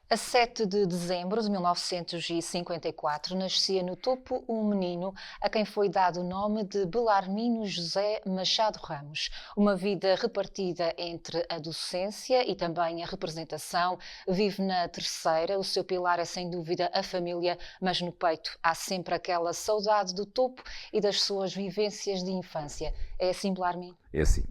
A 7 de dezembro de 1954, nascia no Topo um menino a quem foi dado o nome de Belarmino José Machado Ramos. Uma vida repartida entre a docência e também a representação. Vive na Terceira, o seu pilar é sem dúvida a família, mas no peito há sempre aquela saudade do Topo e das suas vivências de infância. É assim, Belarmino? É assim.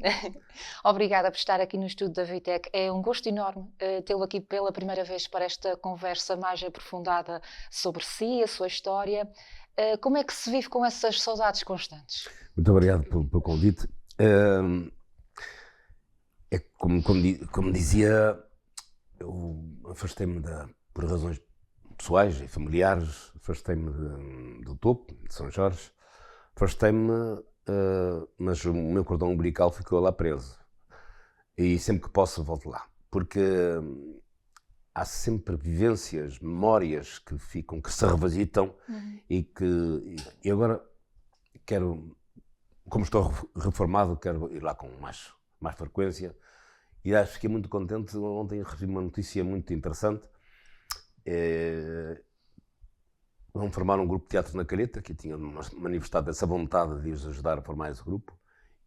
Obrigada por estar aqui no estúdio da Vitec. É um gosto enorme tê-lo aqui pela primeira vez para esta conversa mais aprofundada sobre si, a sua história. Como é que se vive com essas saudades constantes? Muito obrigado pelo convite. É como dizia, eu afastei-me por razões pessoais e familiares, afastei-me do Topo, de São Jorge, afastei-me, mas o meu cordão umbilical ficou lá preso. E sempre que posso volto lá, porque há sempre vivências, memórias que ficam, que se revisitam e agora quero, como estou reformado, quero ir lá com mais frequência. E acho que fiquei muito contente. Ontem recebi uma notícia muito interessante. Vão formar um grupo de teatro na Calheta, que tinha manifestado essa vontade de os ajudar a formar esse grupo,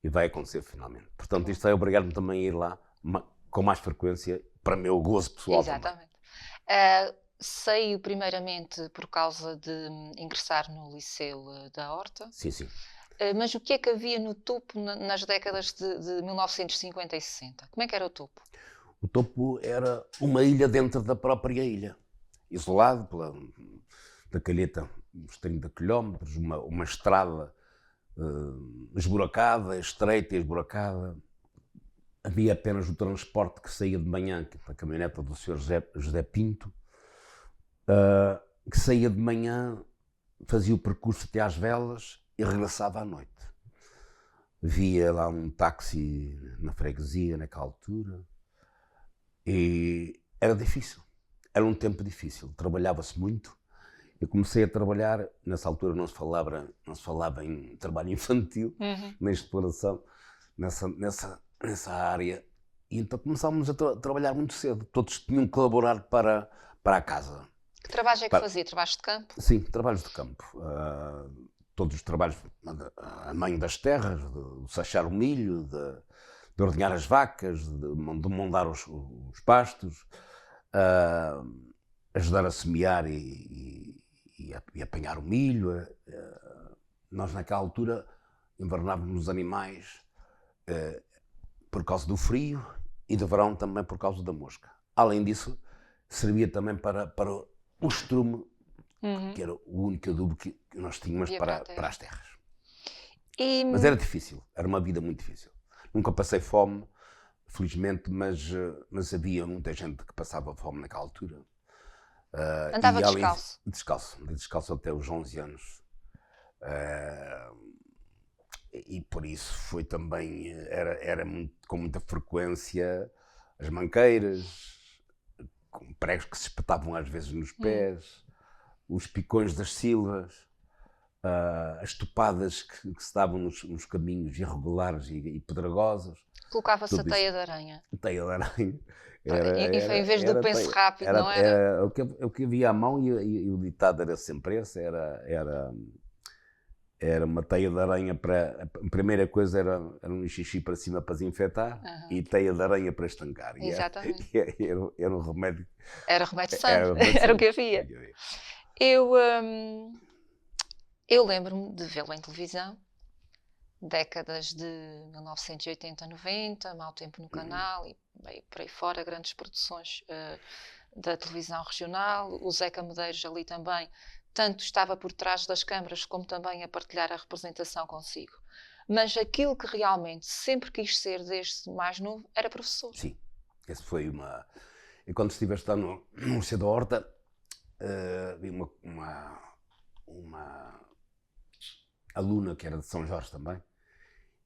e vai acontecer finalmente. Portanto, isto vai obrigar-me também a ir lá com mais frequência, para meu gozo pessoal. Exatamente. Saiu primeiramente por causa de ingressar no Liceu da Horta. Sim, sim. Mas o que é que havia no Topo nas décadas de 1950 e 60? Como é que era o Topo? O Topo era uma ilha dentro da própria ilha, isolado da Calheta, uns 30 quilómetros, uma estrada esburacada, estreita e esburacada. Havia apenas o transporte que saía de manhã, a caminhoneta do Sr. José Pinto, que saía de manhã, fazia o percurso até às Velas e regressava à noite. Via lá um táxi na freguesia, naquela altura, e era difícil. Era um tempo difícil, trabalhava-se muito. Eu comecei a trabalhar, nessa altura não se falava em trabalho infantil, nem exploração, nessa área. E então começámos a trabalhar muito cedo. Todos tinham que colaborar para a casa. Que trabalhos é que fazia? Trabalhos de campo? Sim, trabalhos de campo. Todos os trabalhos, a mãe das terras, de sachar o milho, de ordenhar as vacas, de mondar os pastos, ajudar a semear e apanhar o milho. Nós, naquela altura, invernávamos os animais por causa do frio e de verão também por causa da mosca. Além disso, servia também para o estrume, que era o único adubo que nós tínhamos para as terras. Mas era difícil, era uma vida muito difícil. Nunca passei fome, felizmente, mas havia muita gente que passava fome naquela altura. Andava descalço? Descalço até os 11 anos. E por isso foi também, era com muita frequência as manqueiras, com pregos que se espetavam às vezes nos pés, os picões das silvas, as topadas que se davam nos caminhos irregulares e pedregosos. Colocava-se a teia de aranha. Teia de aranha. Em vez do penso rápido, não era? Era o que havia à mão e o ditado era sempre esse, era uma teia de aranha para... A primeira coisa era um xixi para cima para desinfetar e teia de aranha para estancar. Exatamente. Era um remédio. Era remédio de sangue, era o que havia. Eu lembro-me de vê-lo em televisão, décadas de 1980, 90, Mau Tempo no Canal e por aí fora, grandes produções da televisão regional. O Zeca Medeiros ali também, tanto estava por trás das câmaras como também a partilhar a representação consigo. Mas aquilo que realmente sempre quis ser desde mais novo era professor. Sim, esse foi uma... E quando estive a estudar no Liceu da Horta, vi uma aluna que era de São Jorge também,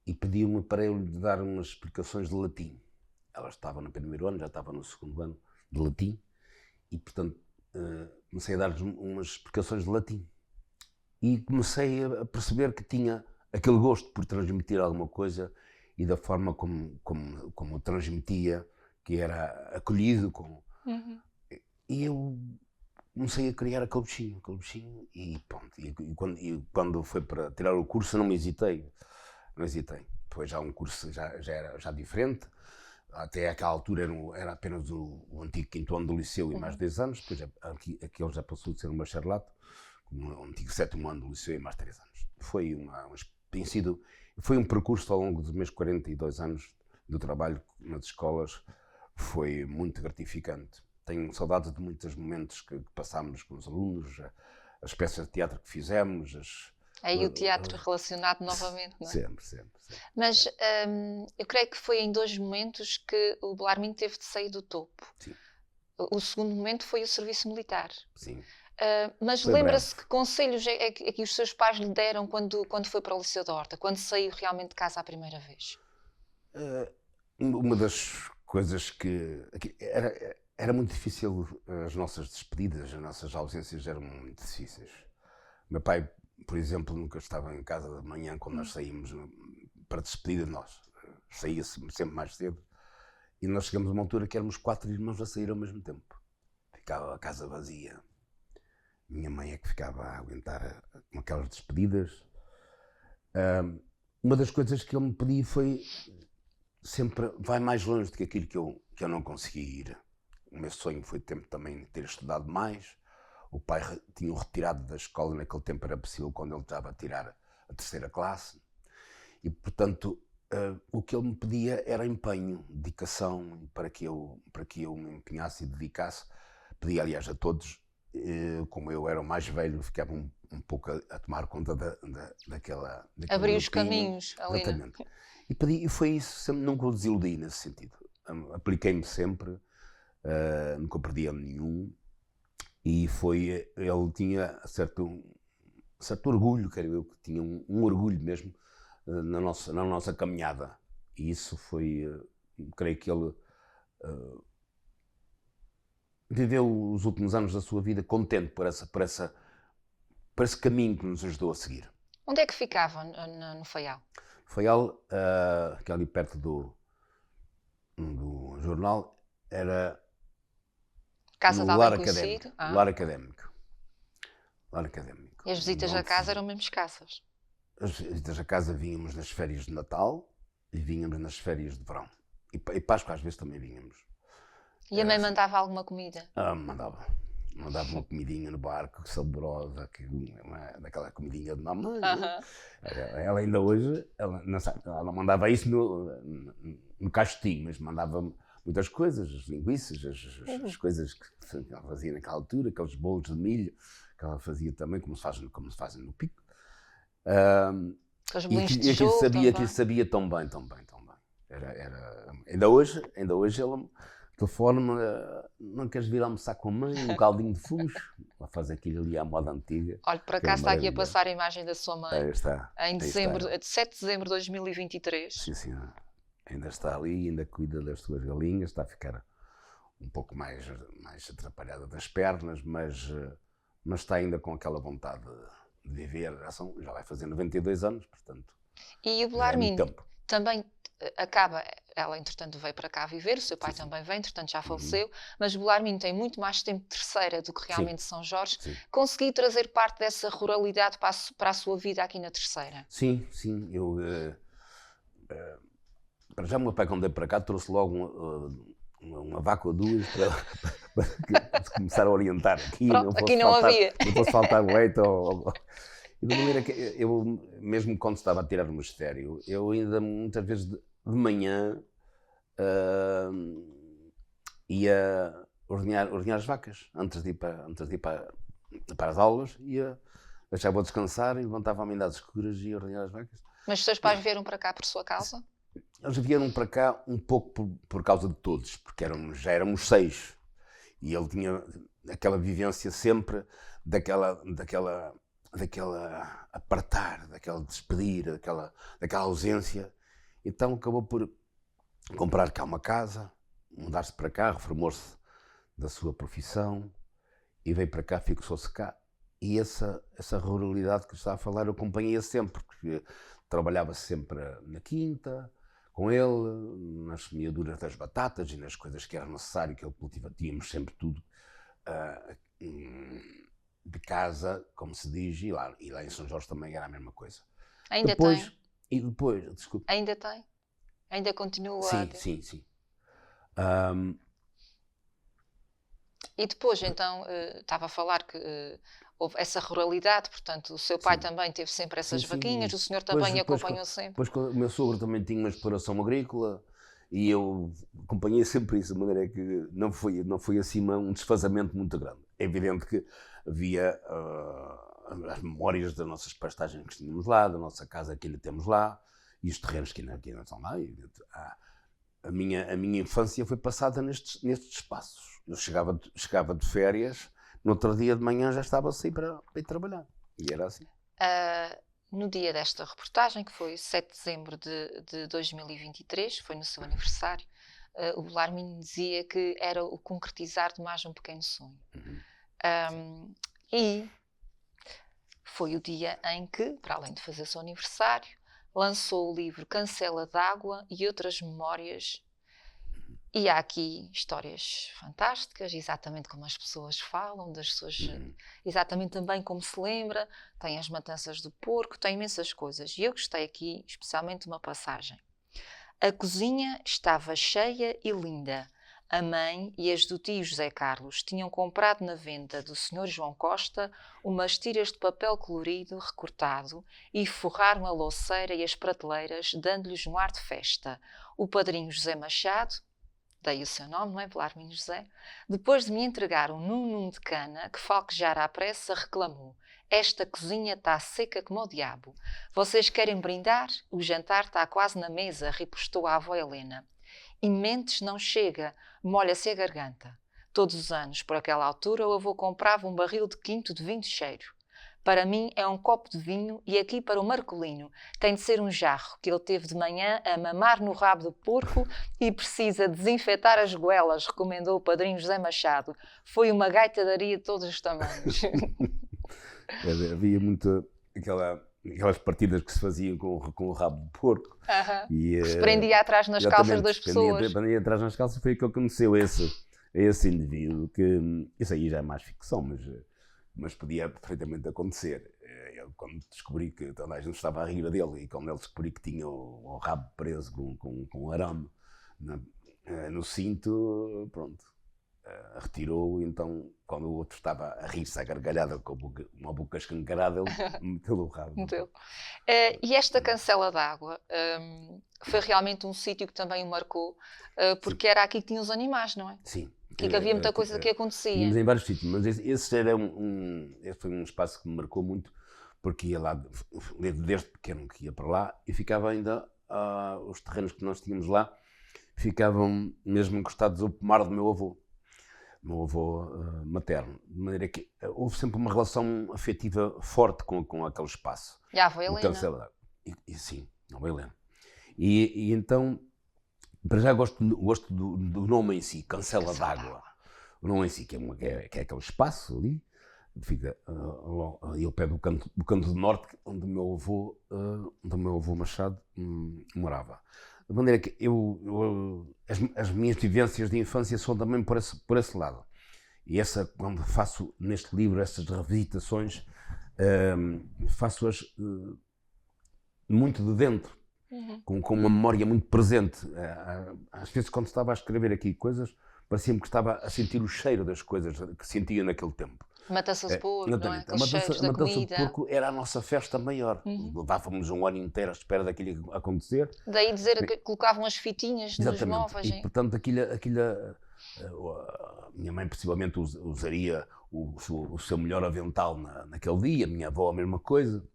e pediu-me para eu lhe dar umas explicações de latim. Ela estava no primeiro ano, já estava no segundo ano de latim, e portanto comecei a dar-lhes umas explicações de latim. E comecei a perceber que tinha aquele gosto por transmitir alguma coisa e da forma como transmitia, que era acolhido. E eu comecei a criar aquele bichinho e pronto. E quando foi para tirar o curso, não hesitei. Depois já um curso já era já diferente. Até aquela altura era apenas o antigo quinto ano do liceu e mais 10 anos. Depois aquele já passou de ser um bacharelato, como o antigo sétimo ano do liceu e mais 3 anos. Foi um percurso ao longo dos meus 42 anos do trabalho nas escolas. Foi muito gratificante. Tenho saudades de muitos momentos que passámos com os alunos, as peças de teatro que fizemos. Aí o teatro relacionado novamente, não é? Sempre. Mas eu creio que foi em 2 momentos que o Bellarmino teve de sair do topo. Sim. O segundo momento foi o serviço militar. Sim. Mas Foi lembra-se breve. que conselhos é que os seus pais lhe deram quando foi para o Liceu da Horta, quando saiu realmente de casa a primeira vez? Uma das coisas que era muito difícil, as nossas despedidas, as nossas ausências eram muito difíceis. Meu pai, por exemplo, nunca estava em casa de manhã quando nós saímos para despedida de nós. Saía-se sempre mais cedo e nós chegamos a uma altura que éramos 4 irmãos a sair ao mesmo tempo. Ficava a casa vazia. Minha mãe é que ficava a aguentar com aquelas despedidas. Uma das coisas que ele me pediu foi sempre vai mais longe do que aquilo que eu não consegui ir. O meu sonho foi também ter estudado mais. O pai tinha-o retirado da escola, naquele tempo era possível quando ele estava a tirar a 3ª classe. E, portanto, o que ele me pedia era empenho, dedicação, para que eu me empenhasse e dedicasse. Pedia, aliás, a todos. Como eu era o mais velho, ficava um pouco a tomar conta daquela Abrir os rotina. caminhos ali. Exatamente. E foi isso, sempre, nunca o desiludi nesse sentido. Apliquei-me sempre, nunca perdi ano nenhum. E ele tinha certo orgulho, creio eu, que tinha um orgulho mesmo na nossa caminhada. E isso foi, creio que ele viveu os últimos anos da sua vida contente por esse caminho que nos ajudou a seguir. Onde é que ficava no Faial? Faial, que ali perto do jornal, era Casa de no lar alguém académico. conhecido? Lar académico. E as visitas à casa eram mesmo escassas? As visitas à casa vínhamos nas férias de Natal e vínhamos nas férias de verão. E Páscoa às vezes também vínhamos. E a mãe mandava alguma comida? Mandava uma comidinha no barco, saborosa, daquela comidinha de mamãe. Ela ainda hoje, ela não mandava isso no caixotinho, mas mandava muitas coisas, as linguiças, as coisas que ela fazia naquela altura, aqueles bolos de milho que ela fazia também, como se fazem no Pico. Os E bolinhos de aquilo tijolo sabia tão bem. Ainda hoje ela telefone-me, não queres vir almoçar com a mãe, um caldinho de fucho? Ela faz aquilo ali à moda antiga. Olha, por acaso está aqui a passar a imagem da sua mãe. Aí está. Em 7 de dezembro de 2023. Sim, senhora. Ainda está ali, ainda cuida das suas galinhas, está a ficar um pouco mais atrapalhada das pernas, mas está ainda com aquela vontade de viver. Já vai fazer 92 anos, portanto. E o Bellarmino também acaba, ela entretanto veio para cá viver, o seu pai também veio, entretanto já faleceu, mas o Bellarmino tem muito mais tempo de Terceira do que realmente São Jorge. Consegui trazer parte dessa ruralidade para a sua vida aqui na Terceira? Sim, eu... para já o meu pai, quando veio para cá, trouxe logo uma vaca ou duas para começar a orientar. Aqui não havia. Não fosse faltar leite. E de maneira que eu, mesmo quando estava a tirar o magistério, eu ainda muitas vezes de manhã ia ordenhar as vacas, antes de ir para as aulas, deixava-o descansar e levantava-me às escuras e ia ordenhar as vacas. Mas os seus pais vieram para cá por sua causa? Eles vieram para cá um pouco por causa de todos, porque já éramos 6. E ele tinha aquela vivência sempre daquela apartar, daquela despedir, daquela ausência. Então acabou por comprar cá uma casa, mudar-se para cá, reformou-se da sua profissão e veio para cá, fixou-se cá. E essa ruralidade que está a falar eu acompanhei sempre, porque trabalhava sempre na quinta, com ele, nas semeaduras das batatas e nas coisas que era necessário que ele cultivava. Tínhamos sempre tudo de casa, como se diz, e lá em São Jorge também era a mesma coisa. Ainda Depois, tem? e depois, desculpe. Ainda tem? Ainda continua a Sim, ter? sim, sim. Ahm, E depois, então, estava a falar que houve essa ruralidade, portanto, o seu pai sim, também teve sempre sim, essas vaquinhas, sim. o senhor Depois, também acompanhou sempre. o meu sogro também tinha uma exploração agrícola e eu acompanhei sempre isso, de maneira que não foi acima um desfazamento muito grande. É evidente que havia as memórias das nossas pastagens que tínhamos lá, da nossa casa que ainda temos lá, e os terrenos que ainda estão lá. E, a minha infância foi passada nestes espaços. Eu chegava de férias, no outro dia de manhã já estava a sair para ir trabalhar. E era assim. No dia desta reportagem, que foi 7 de dezembro de 2023, foi no seu aniversário, o Belarmino dizia que era o concretizar de mais um pequeno sonho. E foi o dia em que, para além de fazer o seu aniversário, lançou o livro Cancela d'Água e Outras Memórias. E há aqui histórias fantásticas, exatamente como as pessoas falam, das suas, exatamente também como se lembra, tem as matanças do porco, tem imensas coisas. E eu gostei aqui especialmente de uma passagem. A cozinha estava cheia e linda. A mãe e as do tio José Carlos tinham comprado na venda do Sr. João Costa umas tiras de papel colorido recortado e forraram a louceira e as prateleiras, dando-lhes um ar de festa. O padrinho José Machado, daí o seu nome, não é? Belarmino José, depois de me entregar um num de cana que falquejara à pressa, reclamou: esta cozinha está seca como o diabo. Vocês querem brindar? O jantar está quase na mesa, ripostou a avó Helena. E mentes não chega, molha-se a garganta. Todos os anos, por aquela altura, o avô comprava um barril de quinto de vinho de cheiro. Para mim é um copo de vinho e aqui para o Marcolino tem de ser um jarro que ele teve de manhã a mamar no rabo do porco e precisa desinfetar as goelas, recomendou o padrinho José Machado. Foi uma gaitadaria de todos os tamanhos. Havia muito aquelas partidas que se faziam com o rabo de porco. Que se prendia atrás nas calças das pessoas. Prendia atrás nas calças, foi aquilo que aconteceu a esse indivíduo, que isso aí já é mais ficção, mas podia perfeitamente acontecer. Eu, quando descobri que toda a gente estava a rir dele e quando ele descobri que tinha o rabo preso com um arame no cinto, pronto, retirou. Então, quando o outro estava a rir-se à gargalhada com uma boca escancarada, ele meteu o rabo. E esta cancela d'água foi realmente um sítio que também o marcou, porque era aqui que tinham os animais, não é? Sim. E que havia muita coisa que acontecia. Tínhamos em vários sítios, mas esse foi um espaço que me marcou muito, porque ia lá, desde pequeno que ia para lá, e ficava ainda, os terrenos que nós tínhamos lá, ficavam mesmo encostados ao pomar do meu avô materno, de maneira que houve sempre uma relação afetiva forte com aquele espaço. E a avó Helena? Sim, a avó Helena. E então, para já gosto do nome em si, Cancela d'Água. O nome em si, que é aquele espaço ali, fica ali ao pé do canto do norte, onde o meu avô Machado morava. De maneira que as minhas vivências de infância são também por esse lado. E quando faço neste livro essas revisitações, faço-as muito de dentro. Com uma memória muito presente. Às vezes, quando estava a escrever aqui coisas, parecia-me que estava a sentir o cheiro das coisas que sentia naquele tempo. Matança de porco, não é? A matança de porco era a nossa festa maior. Levávamos um ano inteiro à espera daquilo acontecer. Daí dizer que colocavam as fitinhas nos móveis. E, portanto, minha mãe possivelmente usaria o seu melhor avental naquele dia, a minha avó a mesma coisa.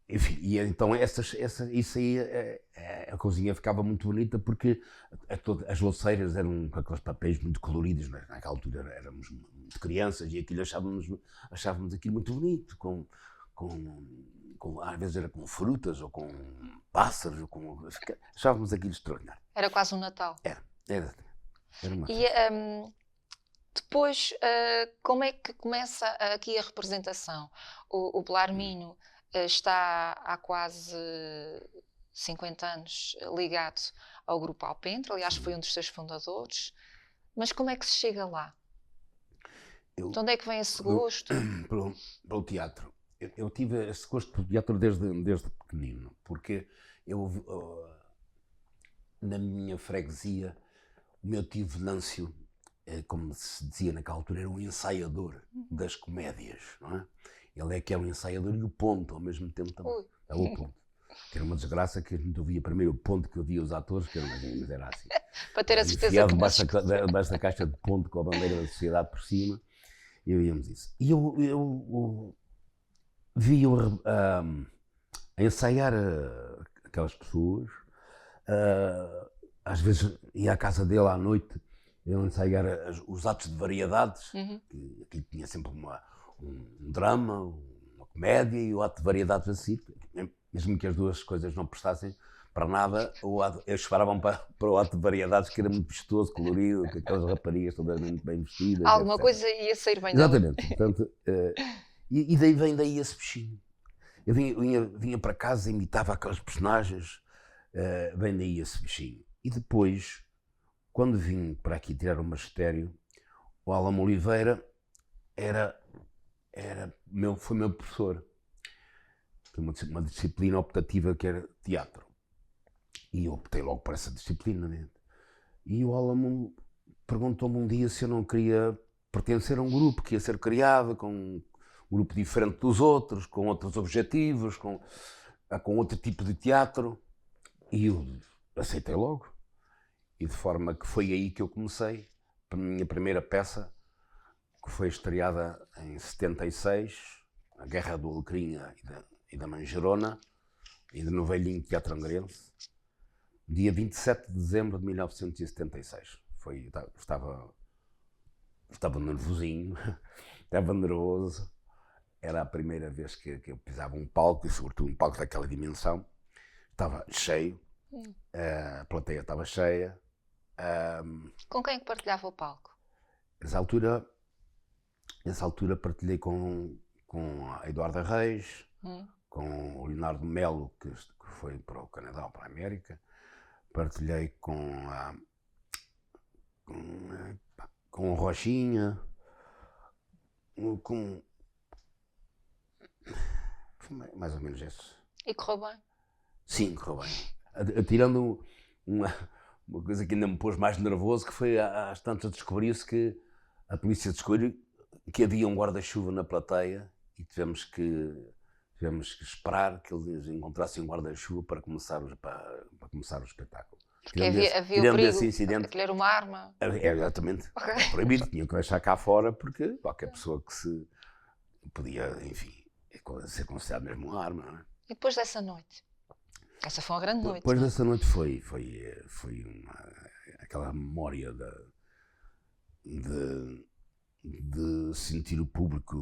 Enfim, e então isso aí, a cozinha ficava muito bonita porque as louceiras eram com aqueles papéis muito coloridos. Naquela altura éramos muito crianças e aquilo achávamos aquilo muito bonito, às vezes era com frutas ou com pássaros, achávamos aquilo extraordinário. Era quase um Natal. Era uma e depois, como é que começa aqui a representação? O Belarmino está há quase 50 anos ligado ao Grupo Alpendre, aliás foi um dos seus fundadores. Mas como é que se chega lá? Eu, De onde é que vem esse gosto? pelo teatro. Eu tive esse gosto pelo teatro desde pequenino, porque eu, na minha freguesia, o meu tio Venâncio, como se dizia naquela altura, era um ensaiador das comédias, não é? Ele é que é um ensaiador e o ponto ao mesmo tempo também. Ui. É o ponto. Que era uma desgraça que a gente ouvia primeiro o ponto que eu via os atores, que era, mas era assim. Para ter a certeza Enfiado que não debaixo da caixa de ponto com a bandeira da sociedade por cima, e ouvíamos isso. E eu vi-o a ensaiar aquelas pessoas, às vezes ia à casa dele à noite, ele ensaiar os atos de variedades, que aqui tinha sempre um drama, uma comédia e o ato de variedades assim, mesmo que as duas coisas não prestassem para nada, eles esperavam para o ato de variedades, que era muito vistoso, colorido, com aquelas raparigas todas muito bem vestidas. alguma etc. coisa ia sair bem Exatamente. Portanto, e daí vem daí esse bichinho. Eu vinha para casa e imitava aqueles personagens, vem daí esse bichinho. E depois, quando vim para aqui tirar o magistério, o Álamo Oliveira foi meu professor. Foi uma disciplina optativa que era teatro. E eu optei logo por essa disciplina. Né? E o Álamo perguntou-me um dia se eu não queria pertencer a um grupo que ia ser criado, com um grupo diferente dos outros, com outros objetivos, com outro tipo de teatro. E eu aceitei logo. E de forma que foi aí que eu comecei a minha primeira peça, que foi estreada em 76, A Guerra do Alecrim e da Manjerona, ainda no velhinho Teatro Angrense, dia 27 de dezembro de 1976. Estava nervosinho, estava nervoso. Era a primeira vez que eu pisava um palco, e sobretudo um palco daquela dimensão. Estava cheio, a plateia estava cheia. Com quem é que partilhava o palco? Nessa altura partilhei com a Eduarda Reis, com o Leonardo Melo, que foi para o Canadá ou para a América. Partilhei com o Rochinha, foi mais ou menos isso. E correu bem? Sim, correu bem. Tirando uma coisa que ainda me pôs mais nervoso, que foi às tantas descobriu-se que a polícia descobriu que havia um guarda-chuva na plateia e tivemos que esperar que eles encontrassem um guarda-chuva para começar o espetáculo. Porque havia o perigo, aquilo era uma arma. Exatamente, é proibido, tinham que deixar cá fora, porque qualquer pessoa que se podia, enfim, ser considerado mesmo uma arma, não é? E depois dessa noite? Essa foi uma grande noite. Depois dessa noite foi aquela memória de sentir o público,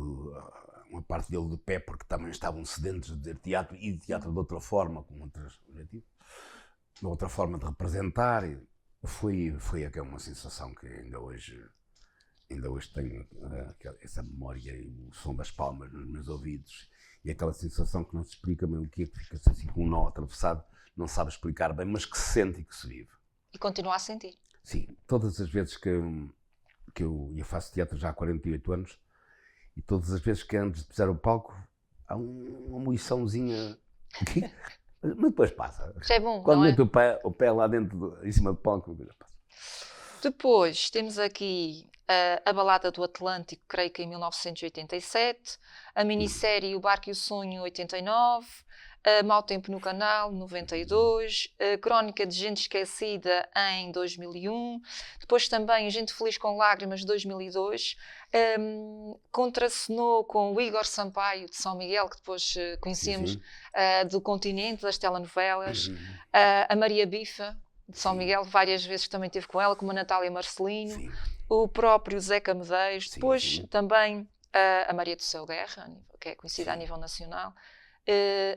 uma parte dele de pé, porque também estavam sedentos de ver teatro, e de teatro de outra forma, com outros objetivos, de outra forma de representar. Foi uma sensação que ainda hoje tenho, essa memória e o som das palmas nos meus ouvidos, e aquela sensação que não se explica bem o que é, que fica assim com um nó atravessado, não sabe explicar bem, mas que se sente e que se vive. E continua a sentir? Sim, todas as vezes que eu faço teatro já há 48 anos, e todas as vezes que antes de pisar o palco, há uma moiçãozinha aqui, mas depois passa. Já é bom, quando não é? meto o pé lá dentro, em cima do palco, depois passa. Depois temos aqui a Balada do Atlântico, creio que em 1987, a minissérie O Barco e o Sonho, 89, Mau Tempo no Canal, 92, a Crónica de Gente Esquecida, em 2001, depois também Gente Feliz com Lágrimas, 2002, contracenou com o Igor Sampaio, de São Miguel, que depois conhecemos do Continente, das telenovelas, a Maria Bifa, de São Miguel, várias vezes também esteve com ela, como a Natália Marcelino, o próprio Zeca Medeiros, depois também a Maria do Céu Guerra, que é conhecida a nível nacional,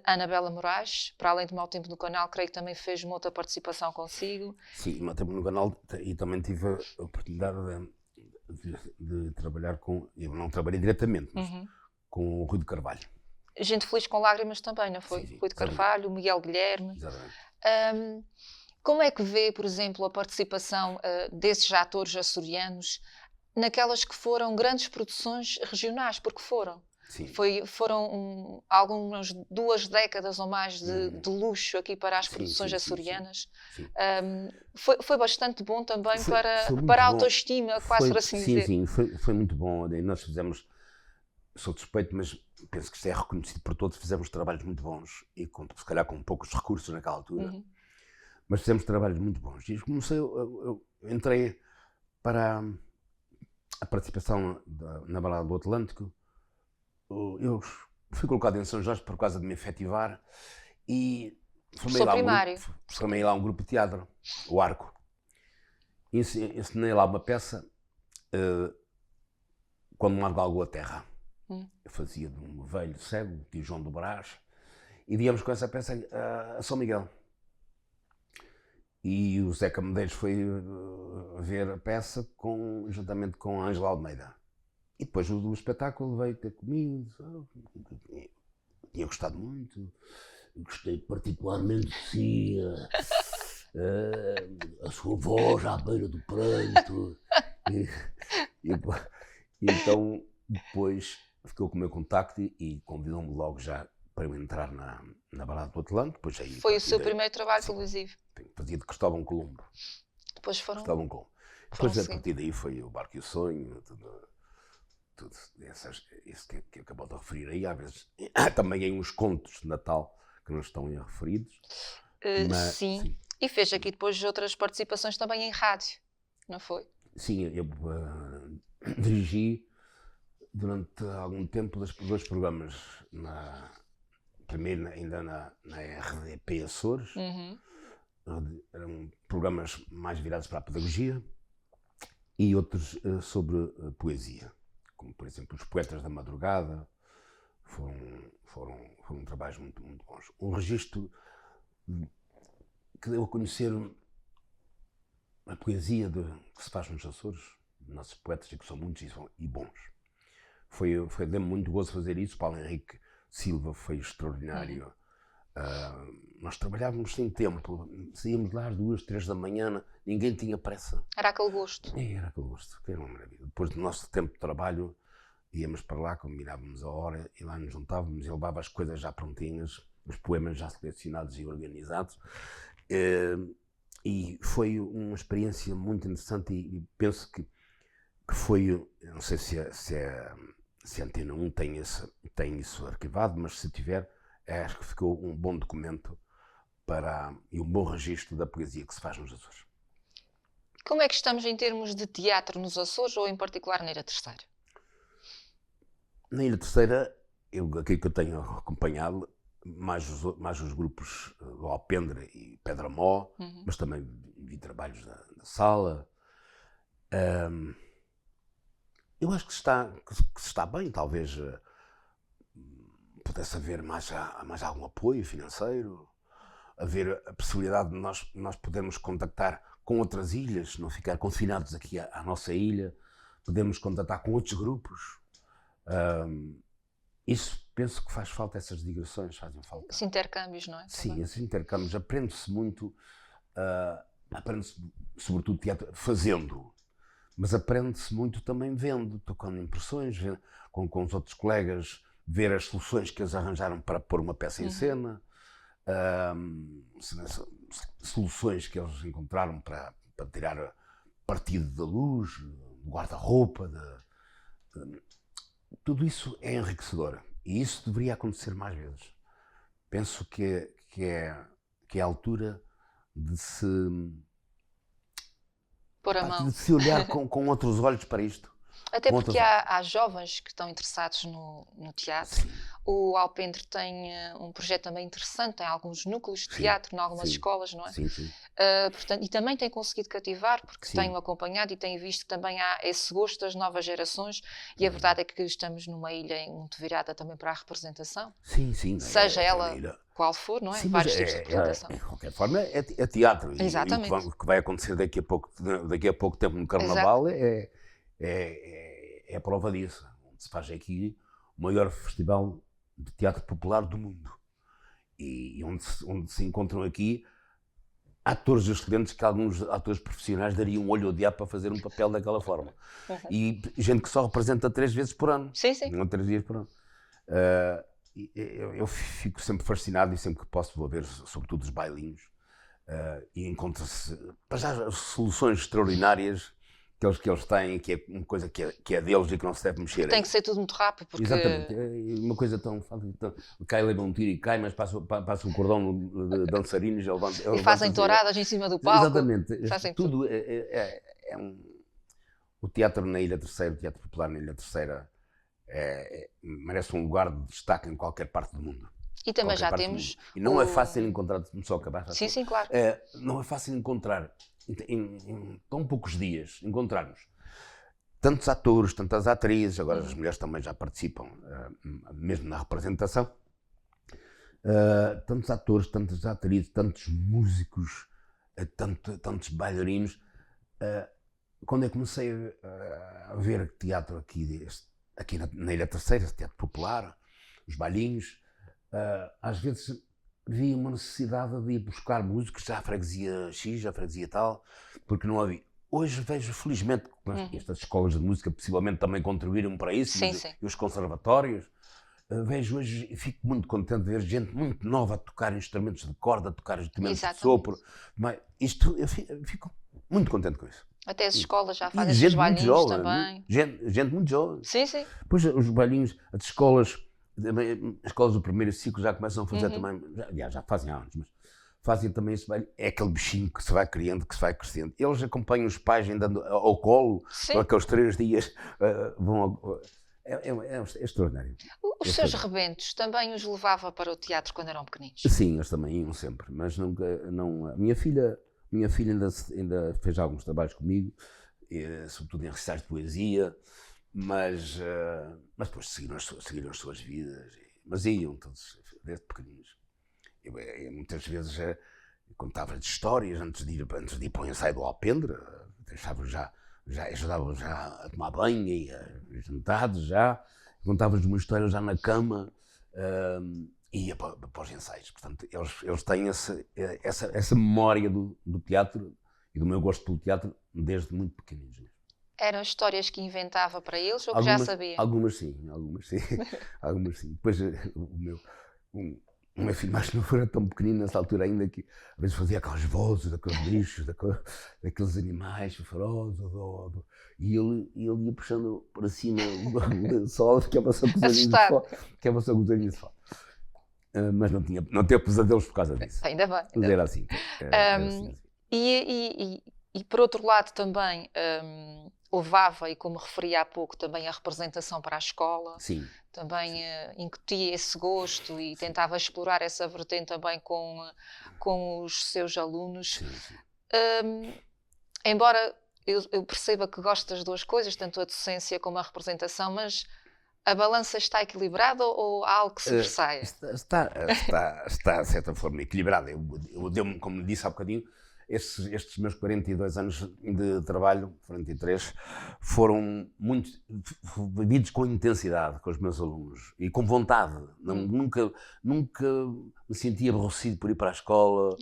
a Anabela Moraes, para além de Mau Tempo no Canal, creio que também fez uma outra participação consigo. Sim, Mau Tempo no Canal, e também tive a oportunidade de trabalhar com, eu não trabalhei diretamente, mas com o Rui de Carvalho. Gente Feliz com Lágrimas também, não foi? Sim, Rui de Carvalho, o Miguel Guilherme. Exatamente. Como é que vê, por exemplo, a participação desses atores açorianos naquelas que foram grandes produções regionais? Porque foram. Sim. Foram algumas 2 décadas ou mais de luxo aqui para as Sim, produções sim, sim, sim. açorianas. Sim. Foi bastante bom também Foi muito para a bom. autoestima, quase por assim Sim, dizer. sim, foi muito bom. Nós fizemos, sou suspeito, mas penso que isto é reconhecido por todos, fizemos trabalhos muito bons e se calhar com poucos recursos naquela altura, mas fizemos trabalhos muito bons. E eu entrei para a participação na Balada do Atlântico. Eu fui colocado em São Jorge por causa de me efetivar e formei lá um grupo de teatro, o Arco. Ensinei lá uma peça, Quando me largou a terra. Eu fazia de um velho cego, de João do Brás, e víamos com essa peça a São Miguel. E o Zeca Medeiros foi ver a peça juntamente com a Ângela Almeida. E depois do espetáculo veio ter comigo, tinha gostado muito, gostei particularmente de si, a sua voz à beira do pranto. E então depois ficou com o meu contacto e convidou-me logo já para eu entrar na Balada do Atlântico. Depois aí, Foi o seu primeiro trabalho televisivo? Fazia de Cristóvão Colombo. Depois foram? Cristóvão Colombo. Depois a partir daí foi o Barco e o Sonho, tudo isso que acabou de referir aí. Às vezes também em uns contos de Natal que não estão referidos. Mas, sim. E fez aqui depois outras participações também em rádio, não foi? Sim, eu dirigi durante algum tempo dois programas, primeiro ainda na RDP Açores. Eram programas mais virados para a pedagogia e outros sobre poesia, como por exemplo Os Poetas da Madrugada. Foram trabalhos muito, muito bons. Um registro que deu a conhecer a poesia que se faz nos Açores, nossos poetas, e que são muitos e bons. Deu-me muito gozo fazer isso. Paulo Henrique Silva foi extraordinário. Nós trabalhávamos sem tempo, saíamos lá às 2, 3 da manhã, ninguém tinha pressa. Era aquele gosto. Era aquele gosto, que era uma maravilha. Depois do nosso tempo de trabalho, íamos para lá, combinávamos a hora e lá nos juntávamos e levava as coisas já prontinhas, os poemas já selecionados e organizados. E foi uma experiência muito interessante e penso que foi, não sei se a Antena 1 tem isso arquivado, mas se tiver, acho que ficou um bom documento e um bom registro da poesia que se faz nos Açores. Como é que estamos em termos de teatro nos Açores ou em particular na Ilha Terceira? Na Ilha Terceira, aquilo que eu tenho acompanhado, mais os grupos do Alpendre e Pedra Mó, mas também vi trabalhos da Sala. Eu acho que se está bem, talvez pudesse haver mais algum apoio financeiro, haver a possibilidade de nós podermos contactar com outras ilhas, não ficar confinados aqui à nossa ilha, podemos contactar com outros grupos. Isso penso que faz falta, essas digressões fazem falta. Esses intercâmbios, não é? Sim, esses intercâmbios, aprende-se muito, aprende-se sobretudo teatro fazendo, mas aprende-se muito também vendo, tocando impressões, com os outros colegas, ver as soluções que eles arranjaram para pôr uma peça em cena, soluções que eles encontraram para tirar partido da luz, do guarda-roupa, tudo isso é enriquecedor e isso deveria acontecer mais vezes. Penso que é a altura de se pôr a mão. De se olhar com outros olhos para isto. Até porque há jovens que estão interessados no teatro. Sim. O Alpendre tem um projeto também interessante, tem alguns núcleos de teatro em algumas escolas, não é? Sim, sim. Portanto, e também tem conseguido cativar, porque tenho acompanhado e tenho visto que também há esse gosto das novas gerações e a verdade é que estamos numa ilha muito virada também para a representação. Sim, sim. Seja ela qual for, não é? Sim, vários tipos de representação. De qualquer forma, é teatro. Exatamente. E o que vai acontecer daqui a pouco tempo no Carnaval é a prova disso. Onde se faz aqui o maior festival de teatro popular do mundo. E onde se encontram aqui atores excelentes que alguns atores profissionais dariam um olho ao diabo para fazer um papel daquela forma. E gente que só representa 3 vezes por ano. Sim, sim. Não 3 dias por ano. Eu fico sempre fascinado e sempre que posso vou ver, sobretudo os bailinhos, e encontra-se já soluções extraordinárias que eles têm, que é uma coisa que é deles e que não se deve mexer. Tem que ser tudo muito rápido, porque... Exatamente, é uma coisa tão fácil. Cai, leva um tiro e cai, mas passa um cordão de dançarinos. E fazem touradas em cima do palco. Exatamente, fazem tudo o teatro na Ilha Terceira, o teatro popular na Ilha Terceira, merece um lugar de destaque em qualquer parte do mundo. E também já temos... E não é fácil encontrar, só acabar. Sim, sim, claro. Não é fácil encontrar, em tão poucos dias, encontrarmos tantos atores, tantas atrizes, agora as mulheres também já participam, mesmo na representação, tantos atores, tantas atrizes, tantos músicos, tantos bailarinos. Quando eu comecei a ver teatro aqui na Ilha Terceira, teatro popular, os bailinhos, às vezes vi uma necessidade de ir buscar músicos já à freguesia X, já à freguesia tal, porque não havia. Hoje vejo, felizmente, que estas escolas de música possivelmente também contribuíram para isso, sim, e os conservatórios. Vejo hoje e fico muito contente de ver gente muito nova a tocar instrumentos de corda, a tocar instrumentos de sopro. Mas eu fico muito contente com isso. Até as escolas já fazem esses bailinhos também. Gente muito jovem. Sim, sim. Depois os bailinhos, as escolas do primeiro ciclo já começam a fazer também, já fazem há anos, mas fazem também esse baile. É aquele bichinho que se vai criando, que se vai crescendo. Eles acompanham os pais andando ao colo, por aqueles 3 dias, é extraordinário. Os seus rebentos também os levava para o teatro quando eram pequeninos? Sim, eles também iam sempre, mas nunca, não. A minha filha ainda fez alguns trabalhos comigo, sobretudo em recitais de poesia, mas depois seguiram as suas vidas, mas iam todos, desde pequeninos. Eu muitas vezes contava-lhes histórias antes de ir para o ensaio do Alpendre, ajudava já a tomar banho e jantados já, contava-lhes uma história já na cama, e ia para os ensaios. Portanto, eles têm essa memória do teatro e do meu gosto pelo teatro desde muito pequeninos. Eram histórias que inventava para eles ou que já sabia? Algumas sim. Algumas sim. Depois o meu filho mais novo era tão pequenino nessa altura ainda que às vezes fazia aquelas vozes, daqueles bichos, daqueles animais ferozes, e ele ia puxando para cima só que é para só cozinha de fora. Mas não teve pesadelos por causa disso. Ainda bem. Mas era assim. E por outro lado também levava, e como referi há pouco, também a representação para a escola. Sim. Também incutia esse gosto e tentava explorar essa vertente também com os seus alunos. Sim. Embora eu perceba que gosto das duas coisas, tanto a docência como a representação, mas a balança está equilibrada ou há algo que se sobressaia? Está, de certa forma, equilibrada. Eu dei-me, como disse há bocadinho, estes meus 42 anos de trabalho, 43, foram muito vividos com intensidade com os meus alunos e com vontade. Nunca me senti aborrecido por ir para a escola,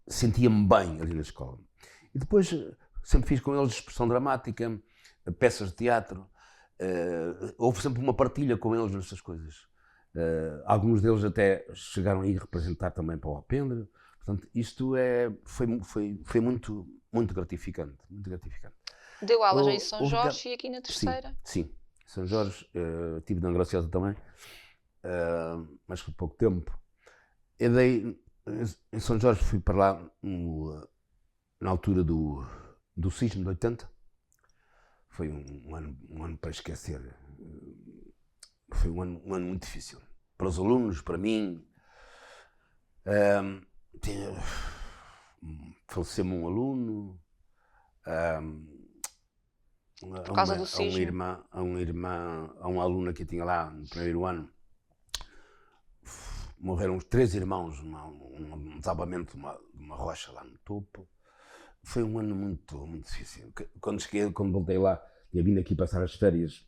sentia-me bem ali na escola. E depois sempre fiz com eles expressão dramática, peças de teatro, houve sempre uma partilha com eles nessas coisas. Alguns deles até chegaram a ir representar também para o Alpendre. Portanto, isto foi muito, muito gratificante, muito gratificante. Deu aulas em São Jorge e aqui na Terceira? Sim. São Jorge, estive na Graciosa também, mas por pouco tempo. Eu em São Jorge fui para lá na altura do sismo de 80. Foi um ano para esquecer. Foi um ano muito difícil. Para os alunos, para mim. Faleceu-me um aluno. Por causa do sismo? A uma aluna que eu tinha lá no primeiro ano. Morreram os 3 irmãos num desabamento de uma rocha lá no topo. Foi um ano muito, muito difícil. Quando voltei lá, tinha vindo aqui passar as férias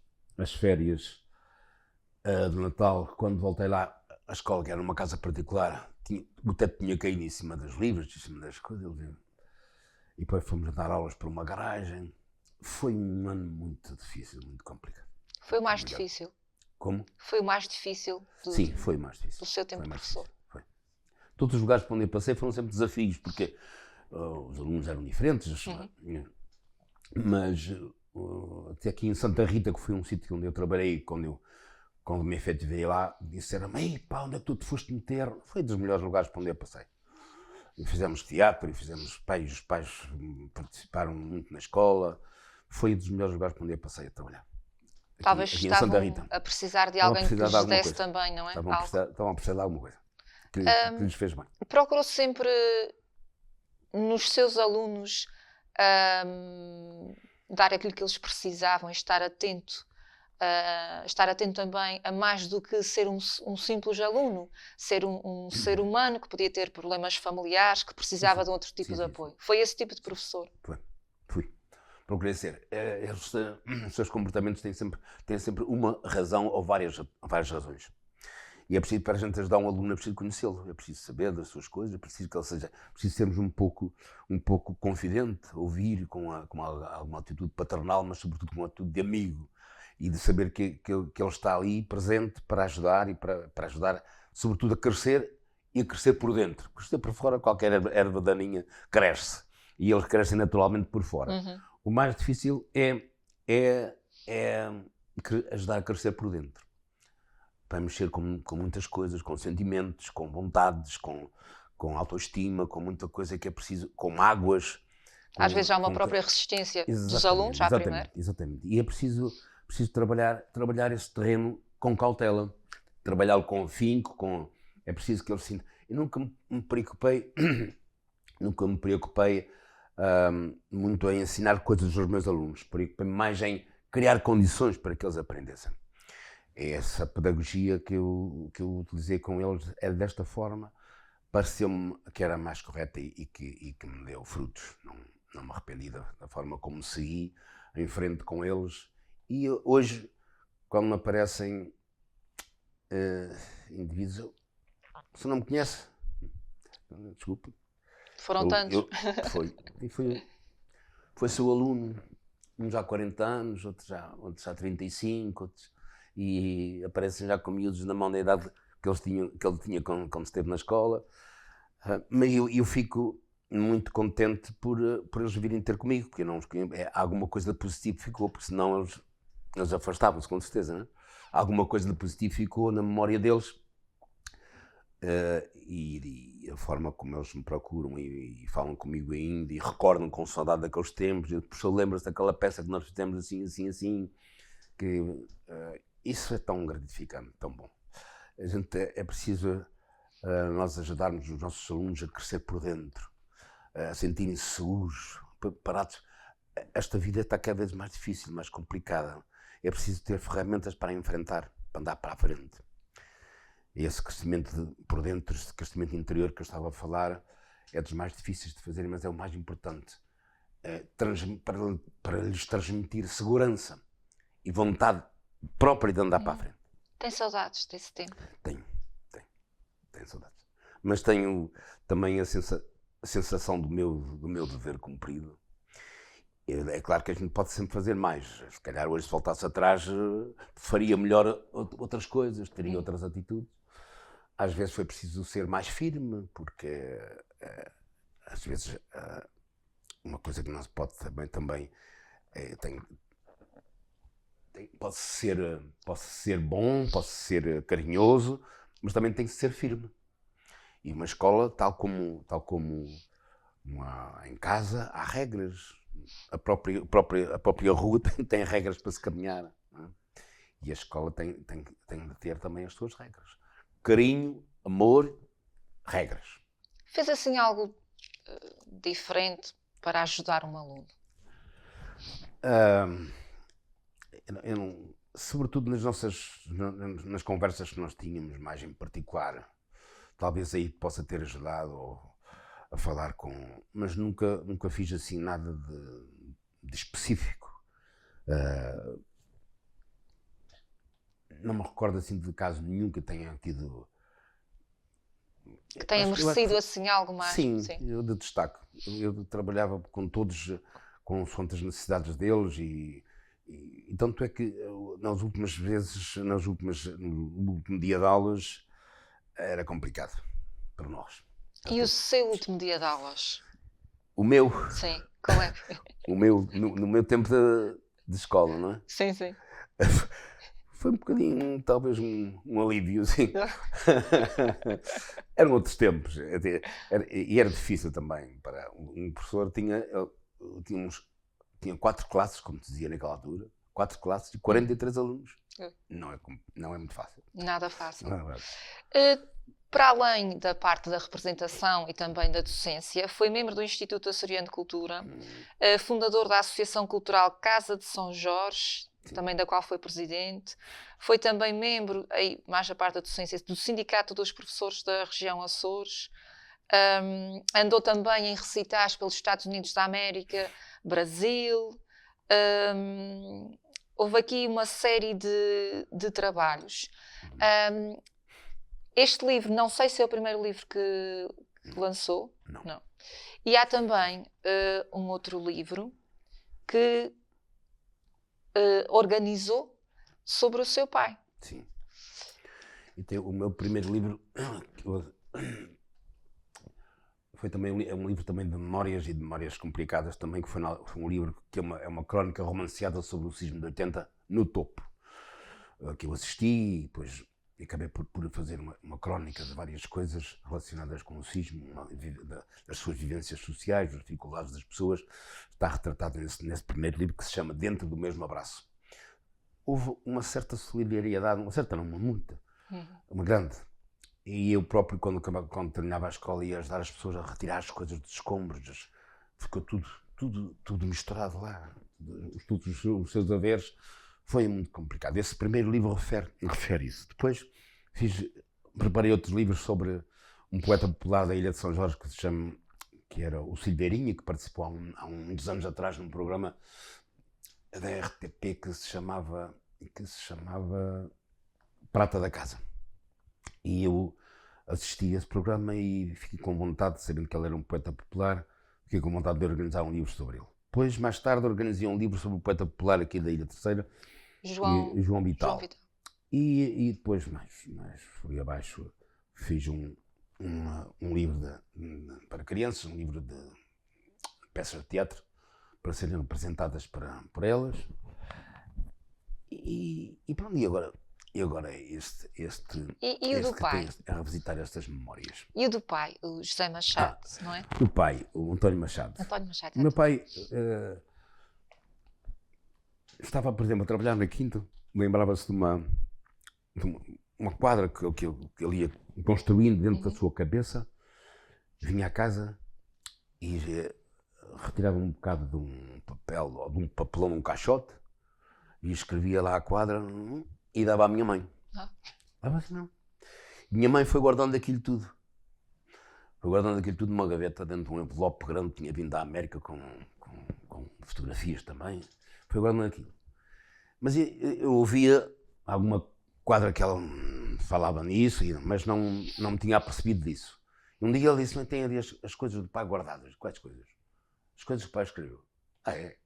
de Natal. Quando voltei lá, a escola, que era uma casa particular, o teto tinha caído em cima das livros, em cima das coisas. E depois fomos dar aulas para uma garagem. Foi um ano muito difícil, muito complicado. Foi o mais difícil? Como? Foi o mais difícil Sim, foi o mais difícil. do seu tempo de professor? Foi. Todos os lugares para onde eu passei foram sempre desafios, porque os alunos eram diferentes, mas até aqui em Santa Rita, que foi um sítio onde eu trabalhei, quando me efetivei lá, disseram-me: pá, onde é que tu te foste meter? Foi dos melhores lugares para onde eu passei. E fizemos teatro, e fizemos pais, os pais participaram muito na escola. Foi dos melhores lugares para onde eu passei a trabalhar. Talvez aqui em Santa Rita. A precisar de alguém que lhes desse também, não é? Estavam a precisar de alguma coisa que lhes fez bem. Procurou sempre nos seus alunos dar aquilo que eles precisavam, estar atento também a mais do que ser um simples aluno, ser um ser humano que podia ter problemas familiares, que precisava de outro tipo de apoio. Foi esse tipo de professor? Fui. Procurei ser. Os seus comportamentos têm sempre uma razão ou várias razões. E é preciso, para a gente ajudar um aluno, é preciso conhecê-lo, é preciso saber das suas coisas, é preciso que ele seja, preciso sermos um pouco confidente, ouvir com alguma atitude paternal, mas sobretudo com uma atitude de amigo, e de saber que ele está ali presente para ajudar e para ajudar, sobretudo, a crescer e a crescer por dentro. Crescer por fora, qualquer erva daninha cresce, e eles crescem naturalmente por fora. O mais difícil é ajudar a crescer por dentro, para mexer com muitas coisas, com sentimentos, com vontades, com autoestima, com muita coisa que é preciso, com mágoas. Às vezes há uma própria resistência dos alunos à primeira. Exatamente. E é preciso trabalhar esse terreno com cautela, trabalhá-lo com afinco, é preciso que eles sintam. Eu nunca me preocupei muito em ensinar coisas aos meus alunos, preocupei-me mais em criar condições para que eles aprendessem. Essa pedagogia que eu utilizei com eles é desta forma, pareceu-me que era mais correta e que me deu frutos. Não me arrependi da forma como segui em frente com eles. E hoje, quando me aparecem indivíduos, se não me conhece, desculpe. Foram tantos. Foi seu aluno, uns há 40 anos, outros já 35, e aparecem já com miúdos na mão da idade que ele tinha quando esteve na escola. Mas eu fico muito contente por eles virem ter comigo, porque eu não os conheço. Alguma coisa de positivo ficou, porque senão eles afastavam-se, com certeza, não é? Alguma coisa de positivo ficou na memória deles. E a forma como eles me procuram e falam comigo ainda e recordam com saudade daqueles tempos. O professor lembra-se daquela peça que nós fizemos assim, que isso é tão gratificante, tão bom. É preciso nós ajudarmos os nossos alunos a crescer por dentro, a sentirem-se seguros, preparados. Esta vida está cada vez mais difícil, mais complicada. É preciso ter ferramentas para enfrentar, para andar para a frente. Esse crescimento por dentro, esse crescimento interior que eu estava a falar, é dos mais difíceis de fazer, mas é o mais importante. Para lhes transmitir segurança e vontade própria de andar para a frente. Tem saudades desse tempo? Tenho saudades. Mas tenho também a sensação do meu dever cumprido. É claro que a gente pode sempre fazer mais. Se calhar hoje, se voltasse atrás, faria melhor outras coisas, teria outras atitudes. Às vezes foi preciso ser mais firme, porque às vezes uma coisa que não se pode também posso ser bom, posso ser carinhoso, mas também tem que ser firme. E uma escola, tal como em casa, há regras. A própria rua tem regras para se caminhar. Não é? E a escola tem de ter também as suas regras. Carinho, amor, regras. Fez assim algo diferente para ajudar um aluno? Sobretudo nas conversas que nós tínhamos, mais em particular, talvez aí possa ter ajudado a falar mas nunca fiz assim nada de específico. Não me recordo assim de caso nenhum que tenha tido Que tenha merecido assim algo mais. Sim, eu de destaque. Eu trabalhava com todos, consoante as necessidades deles e tanto é que nas últimas vezes, no último dia de aulas, era complicado para nós. E o seu último dia de aulas? O meu, Sim, como é? no meu tempo de escola, não é? Sim, sim. Foi um bocadinho, talvez um alívio, sim. Eram outros tempos e era difícil também. Para um professor tinha 4 classes, como se dizia naquela altura, 4 classes e 43 alunos. Não é muito fácil. Nada fácil. Não é. Para além da parte da representação e também da docência, foi membro do Instituto Açoriano de Cultura, fundador da Associação Cultural Casa de São Jorge, sim, também da qual foi presidente. Foi também membro, aí, mais a parte da docência, do Sindicato dos Professores da região Açores. Andou também em recitais pelos Estados Unidos da América, Brasil. Houve aqui uma série de trabalhos. Este livro, não sei se é o primeiro livro que lançou. Não. E há também um outro livro que organizou sobre o seu pai. Sim. E o meu primeiro livro foi também é um livro também de memórias e de memórias complicadas também, que foi um livro que é uma crónica romanceada sobre o sismo de 80 no Topo, que eu assisti e depois acabei por fazer uma crónica de várias coisas relacionadas com o sismo, das suas vivências sociais, das dificuldades das pessoas. Está retratado nesse primeiro livro, que se chama Dentro do Mesmo Abraço. Houve uma certa solidariedade, uma muita, uma grande. E eu próprio, quando terminava a escola, ia ajudar as pessoas a retirar as coisas dos escombros. Ficou tudo misturado lá, todos os seus haveres. Foi muito complicado. Esse primeiro livro refere isso. Depois preparei outros livros sobre um poeta popular da Ilha de São Jorge que era o Silveirinha, que participou há uns anos atrás num programa da RTP que se chamava Prata da Casa. E eu assisti a esse programa e fiquei com vontade, sabendo que ele era um poeta popular, fiquei com vontade de organizar um livro sobre ele. Depois, mais tarde, organizei um livro sobre o poeta popular aqui da Ilha Terceira, João Vital. E depois, mais fui abaixo, fiz um livro para crianças, um livro de peças de teatro, para serem apresentadas por elas. E pronto, e agora este e o do pai? A revisitar estas memórias. E o do pai, o José Machado, não é? O pai, o António Machado. O meu pai estava, por exemplo, a trabalhar na Quinta, lembrava-se de uma quadra que ele ia construindo dentro da sua cabeça, vinha à casa e retirava um bocado de um papel ou de um papelão num caixote e escrevia lá a quadra e dava à minha mãe. Dava assim, não. Minha mãe foi guardando aquilo tudo. Numa gaveta dentro de um envelope grande que tinha vindo da América com fotografias também. Foi guardando aquilo. Mas eu ouvia alguma quadra que ela falava nisso, mas não me tinha apercebido disso. Um dia ele disse: não tem ali as coisas do pai guardadas. Quais coisas? As coisas que o pai escreveu. É?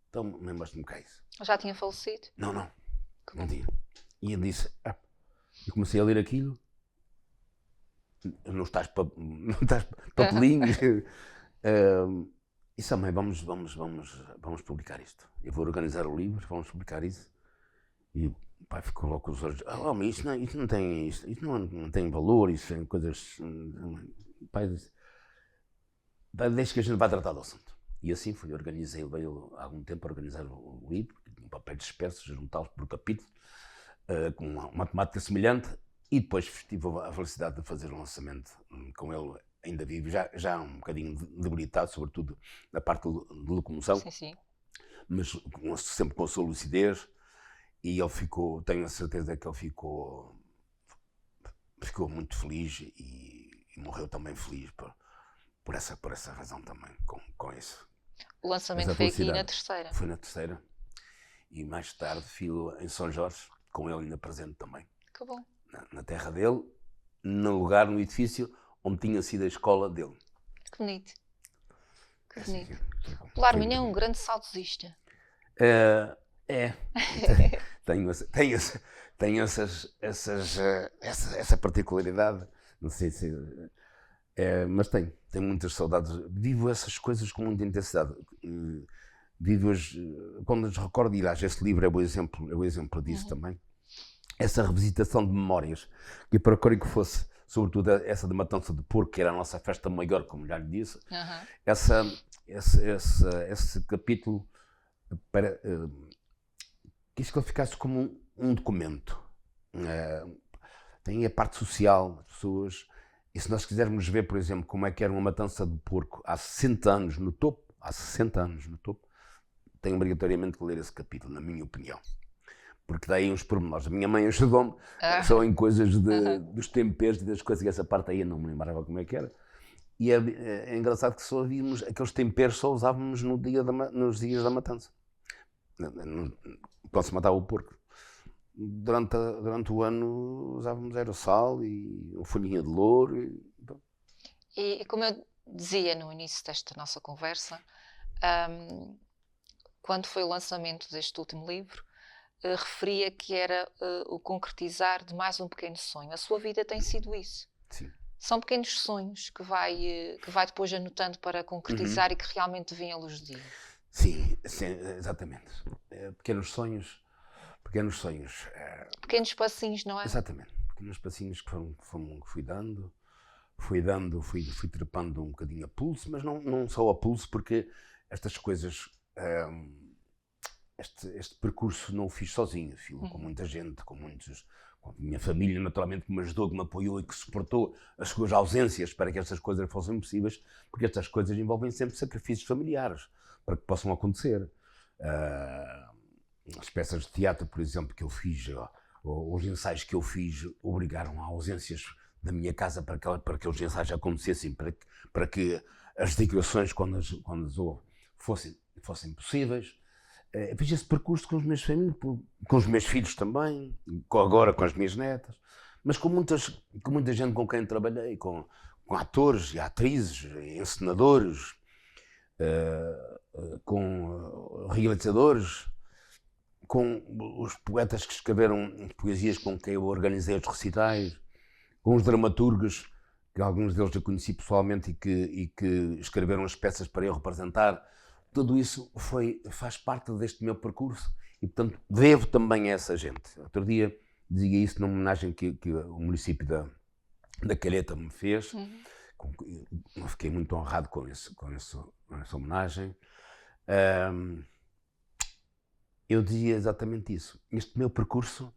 Então lembras-te-me cá isso. Já tinha falecido? Não tinha. E ele disse: e comecei a ler aquilo. Não estás papelinhos. E mãe, vamos publicar isto. Eu vou organizar o livro, vamos publicar isso. E o pai ficou logo com os olhos: mas isso não tem valor, isso são coisas. O pai disse: deixa que a gente vai tratar do assunto. E assim foi, veio há algum tempo a organizar o livro, em papéis dispersos, juntá-los por capítulo, com uma temática semelhante, e depois tive a felicidade de fazer um lançamento com ele, ainda vivo, já um bocadinho debilitado, sobretudo na parte de locomoção, sim. Mas sempre com a sua lucidez, e ele tenho a certeza que ele ficou muito feliz e morreu também feliz por essa razão também, com isso. O lançamento foi aqui na Terceira. Foi na Terceira. E mais tarde fui em São Jorge, com ele ainda presente também. Que bom. Na terra dele, no edifício onde tinha sido a escola dele. Que bonito. Que Assim, bonito. foi Belarmino é um bonito. grande saudosista. É, tenho essa particularidade, não sei se, mas tenho muitas saudades, vivo essas coisas com muita intensidade, vivo-as, quando as recordo, e aliás esse livro é o exemplo disso também, essa revisitação de memórias, que para que fosse, sobretudo essa de Matança de Porco, que era a nossa festa maior, como já lhe disse, esse capítulo, para que isto ficasse como um documento. Tem a parte social das pessoas, e se nós quisermos ver, por exemplo, como é que era uma matança de porco há 60 anos no topo, tem obrigatoriamente que ler esse capítulo, na minha opinião. Porque daí uns pormenores. A minha mãe ajudou-me só em coisas dos temperos e das coisas, que essa parte aí eu não me lembrava como é que era. E é engraçado que só víamos aqueles temperos, só usávamos nos dias da matança. Quando se matava o porco. Durante o ano usávamos era sal e uma folhinha de louro. E como eu dizia no início desta nossa conversa, quando foi o lançamento deste último livro, referia que era o concretizar de mais um pequeno sonho. A sua vida tem sido isso. Sim. São pequenos sonhos que vai depois anotando para concretizar e que realmente vêm à luz do dia. Sim, exatamente. Pequenos sonhos. Pequenos passinhos, não é? Exatamente. Pequenos passinhos que fui dando, fui trepando um bocadinho a pulso, mas não só a pulso, porque estas coisas, este percurso não o fiz sozinho, fiz com muita gente, com a minha família, naturalmente, que me ajudou, que me apoiou e que suportou as suas ausências para que estas coisas fossem possíveis, porque estas coisas envolvem sempre sacrifícios familiares para que possam acontecer. As peças de teatro, por exemplo, que eu fiz, ou os ensaios que eu fiz, obrigaram a ausências da minha casa para que os ensaios acontecessem, para que as declarações, quando as houve, fossem possíveis. Fiz esse percurso com os meus filhos, com os meus filhos também, agora com as minhas netas, mas com muita gente com quem trabalhei, com atores e atrizes, encenadores, com realizadores, com os poetas que escreveram poesias com quem eu organizei os recitais, com os dramaturgos, que alguns deles eu conheci pessoalmente e que escreveram as peças para eu representar. Tudo isso faz parte deste meu percurso e, portanto, devo também a essa gente. Outro dia dizia isso numa homenagem que o município da Calheta me fez. Eu fiquei muito honrado com essa homenagem. Eu dizia exatamente isso. Este meu percurso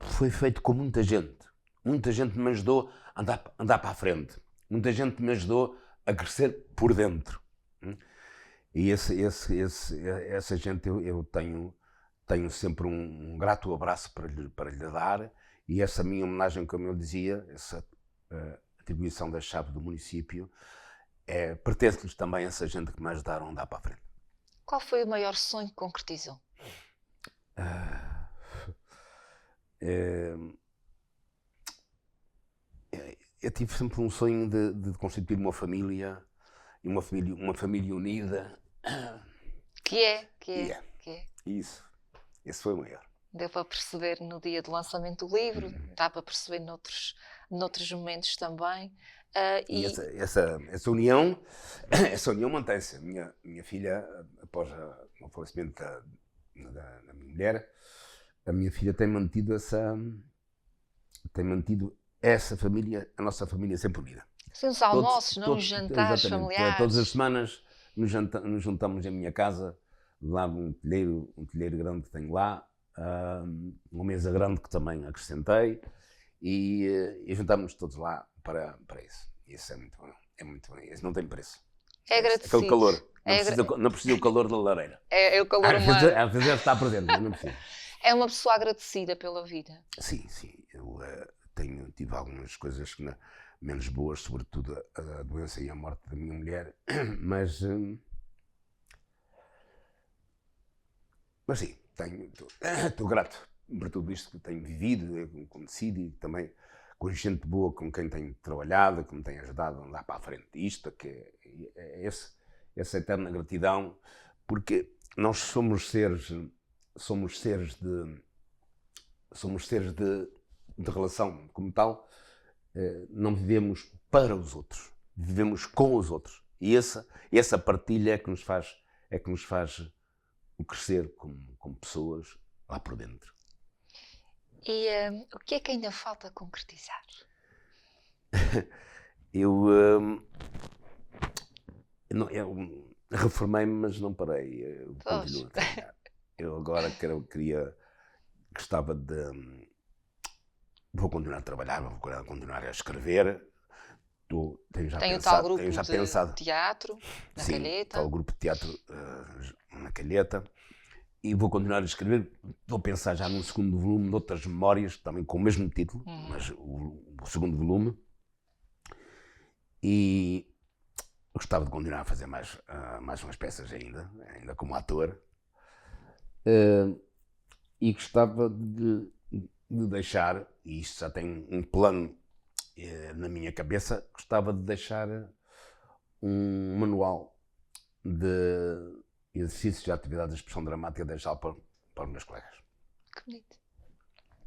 foi feito com muita gente. Muita gente me ajudou a andar para a frente. Muita gente me ajudou a crescer por dentro. E essa gente eu tenho sempre um grato abraço para lhe dar, e essa minha homenagem, como eu dizia, essa atribuição da chave do município, pertence-lhes também a essa gente que me ajudaram a andar para a frente. Qual foi o maior sonho que concretizou? Eu tive sempre um sonho de constituir uma família, e uma família unida. Que é. Isso. Esse foi o maior. Deu para perceber no dia do lançamento do livro, dá para perceber noutros momentos também. E essa união mantém-se. Minha filha, após o falecimento da minha mulher, a minha filha tem mantido essa família, a nossa família sempre unida. Sim, os almoços, os jantares familiares. Todas as semanas nos juntamos em minha casa, lá um telheiro grande que tenho lá, uma mesa grande que também acrescentei, e juntamos-nos todos lá para isso. Isso é muito bom. É muito bom. Isso não tem preço. É agradecido. Aquele calor. Não precisa o calor da lareira. É o calor humano. Às vezes está presente, mas não precisa. É uma pessoa agradecida pela vida. Sim. Eu tive algumas coisas menos boas, sobretudo a doença e a morte da minha mulher, mas sim, estou grato por tudo isto que tenho vivido, acontecido, e também com gente boa, com quem tenho trabalhado, que me tem ajudado a andar para a frente disto, que é essa eterna gratidão, porque nós somos seres de relação como tal, não vivemos para os outros, vivemos com os outros. E essa partilha é que nos faz crescer como pessoas lá por dentro. E o que é que ainda falta concretizar? Eu reformei-me, mas não parei. Eu continuo a trabalhar. Eu agora gostava de... Vou continuar a trabalhar, vou continuar a escrever. Tem o tal grupo de teatro na Sim, Calheta. tal grupo de teatro na Calheta. E vou continuar a escrever. Vou pensar já num segundo volume de outras memórias, também com o mesmo título, mas o segundo volume. E gostava de continuar a fazer mais umas peças ainda como ator. E gostava de deixar, e isto já tem um plano na minha cabeça, gostava de deixar um manual de exercícios de atividade de expressão dramática, deixá-lo para os meus colegas. Que bonito.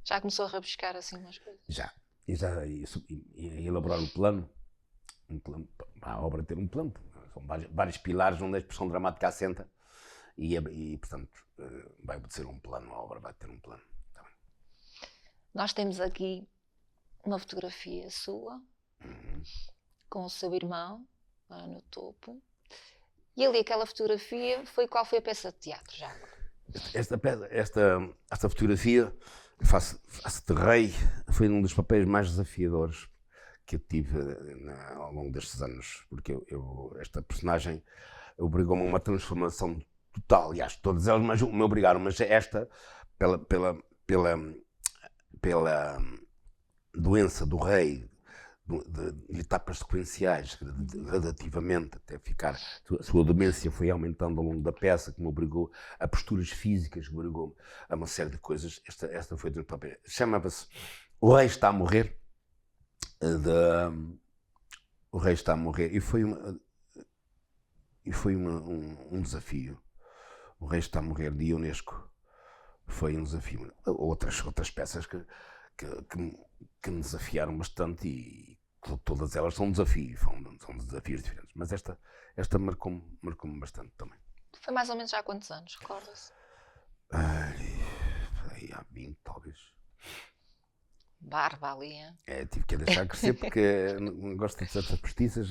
Já começou a rabiscar assim umas coisas? Já. E elaborar um plano, para a obra ter um plano. São vários pilares onde a expressão dramática assenta e portanto, vai obedecer um plano, a obra vai ter um plano. Tá bem. Nós temos aqui uma fotografia sua, com o seu irmão, lá no topo. E ali aquela fotografia qual foi a peça de teatro já? Esta fotografia, faço de rei, foi um dos papéis mais desafiadores que eu tive ao longo destes anos, porque esta personagem obrigou-me a uma transformação total. Aliás, todas elas me obrigaram, mas esta, pela doença do rei, de etapas sequenciais, gradativamente, até ficar... A sua demência foi aumentando ao longo da peça, que me obrigou a posturas físicas, que me obrigou a uma série de coisas. Esta foi do papel. Chamava-se O Rei Está a Morrer. O Rei Está a Morrer. E foi um desafio. O Rei Está a Morrer, de Ionesco. Foi um desafio. Outras peças que me desafiaram bastante, e todas elas são desafios, são desafios diferentes. Mas esta marcou-me bastante também. Foi mais ou menos já há quantos anos, recorda-se? Há 20, talvez. Barba ali, hein? Tive que a deixar crescer porque não gosto de certas postiças,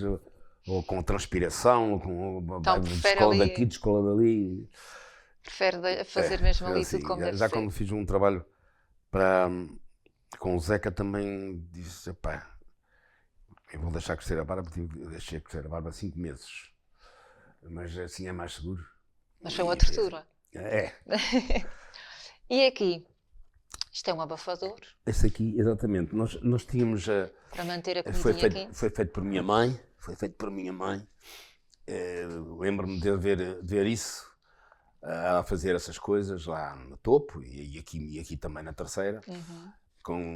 ou com transpiração, ou com Então, escola ali... daqui, de escola dali. Prefere fazer mesmo ali tudo como deve ser. Já quando fiz um trabalho com o Zeca também disse, pá, eu vou deixar crescer a barba, porque eu deixei crescer a barba há 5 meses. Mas assim é mais seguro. Mas foi uma tortura. É. E aqui? Isto é um abafador. Este aqui, exatamente. Nós tínhamos... Para manter a comidinha aqui. Foi feito por minha mãe. Lembro-me de ver isso, a fazer essas coisas lá no topo e aqui também na terceira.